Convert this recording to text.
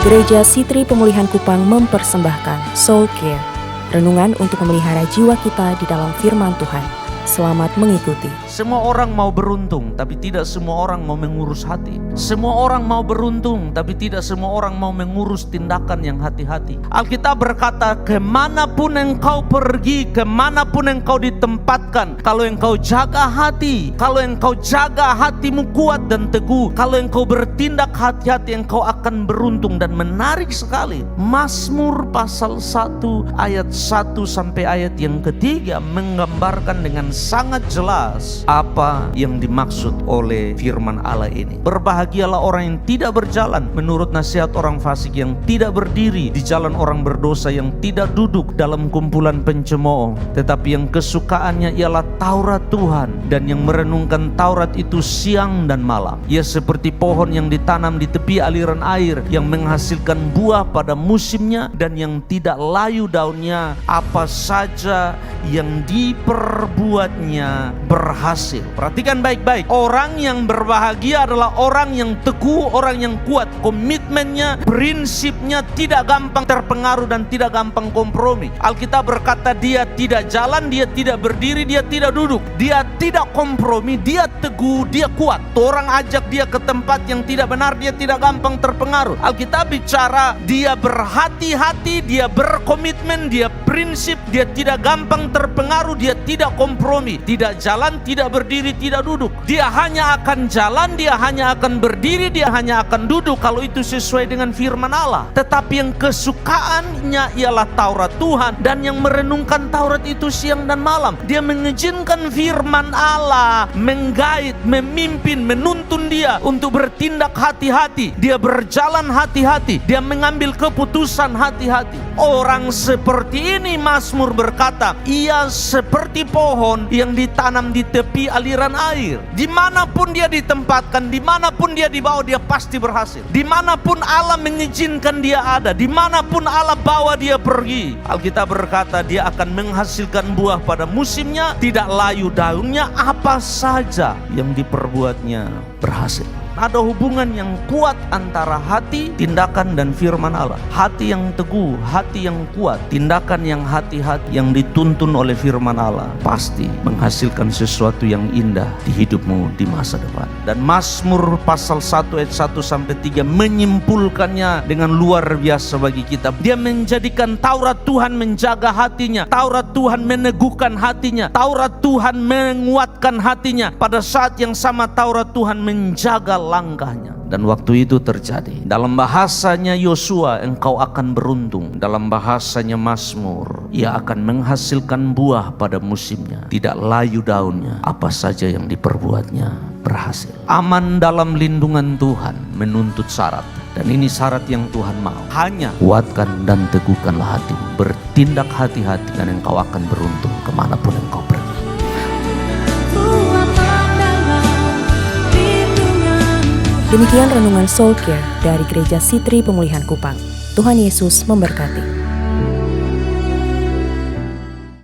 Gereja Sitri Pemulihan Kupang mempersembahkan Soul Care, renungan untuk memelihara jiwa kita di dalam firman Tuhan. Selamat mengikuti. Semua orang mau beruntung, tapi tidak semua orang mau mengurus hati. Semua orang mau beruntung, tapi tidak semua orang mau mengurus tindakan yang hati-hati. Alkitab berkata, kemanapun engkau pergi, kemanapun engkau ditempatkan, kalau engkau jaga hati, kalau engkau jaga hatimu kuat dan teguh, kalau engkau bertindak hati-hati, engkau akan beruntung. Dan menarik sekali, Mazmur pasal 1 ayat 1 sampai ayat yang ketiga menggambarkan dengan sangat jelas apa yang dimaksud oleh firman Allah ini. Berbahagialah orang yang tidak berjalan menurut nasihat orang fasik, yang tidak berdiri di jalan orang berdosa, yang tidak duduk dalam kumpulan pencemooh, tetapi yang kesukaannya ialah Taurat Tuhan, dan yang merenungkan Taurat itu siang dan malam. Ia seperti pohon yang ditanam di tepi aliran air, yang menghasilkan buah pada musimnya, dan yang tidak layu daunnya. Apa saja yang diperbuatnya berhasil. Perhatikan baik-baik. Orang yang berbahagia adalah orang yang teguh, orang yang kuat. Komitmennya, prinsipnya tidak gampang terpengaruh dan tidak gampang kompromi. Alkitab berkata dia tidak jalan, dia tidak berdiri, dia tidak duduk. Dia tidak kompromi, dia teguh, dia kuat. Orang ajak dia ke tempat yang tidak benar, dia tidak gampang terpengaruh. Alkitab bicara dia berhati-hati, dia berkomitmen, dia prinsip, dia tidak gampang terpengaruh, dia tidak kompromi, tidak jalan, tidak berdiri, tidak duduk. Dia hanya akan jalan, dia hanya akan berdiri, dia hanya akan duduk kalau itu sesuai dengan firman Allah. Tetapi yang kesukaannya ialah Taurat Tuhan, dan yang merenungkan Taurat itu siang dan malam. Dia mengizinkan firman Allah menggait, memimpin, menuntun dia untuk bertindak hati-hati. Dia berjalan hati-hati, dia mengambil keputusan hati-hati. Orang seperti ini, Mazmur berkata, ia seperti pohon yang ditanam di tepi aliran air. Dimanapun dia ditempatkan, dimanapun dia dibawa, dia pasti berhasil. Dimanapun Allah mengizinkan dia ada, dimanapun Allah bawa dia pergi, Alkitab berkata dia akan menghasilkan buah pada musimnya, tidak layu daunnya, apa saja yang diperbuatnya berhasil. Ada hubungan yang kuat antara hati, tindakan, dan firman Allah. Hati yang teguh, hati yang kuat, tindakan yang hati-hati, yang dituntun oleh firman Allah, pasti menghasilkan sesuatu yang indah di hidupmu di masa depan. Dan Mazmur pasal 1 ayat 1 sampai 3 menyimpulkannya dengan luar biasa bagi kita. Dia menjadikan Taurat Tuhan menjaga hatinya, Taurat Tuhan meneguhkan hatinya, Taurat Tuhan menguatkan hatinya. Pada saat yang sama Taurat Tuhan menjaga langkahnya. Dan waktu itu terjadi. Dalam bahasanya Yosua, engkau akan beruntung. Dalam bahasanya Mazmur, ia akan menghasilkan buah pada musimnya, tidak layu daunnya, apa saja yang diperbuatnya berhasil. Aman dalam lindungan Tuhan menuntut syarat, dan ini syarat yang Tuhan mau. Hanya kuatkan dan teguhkanlah hatimu, bertindak hati-hati, dan engkau akan beruntung kemanapun engkau pergi. Demikian renungan Soul Care dari Gereja Sitri Pemulihan Kupang. Tuhan Yesus memberkati.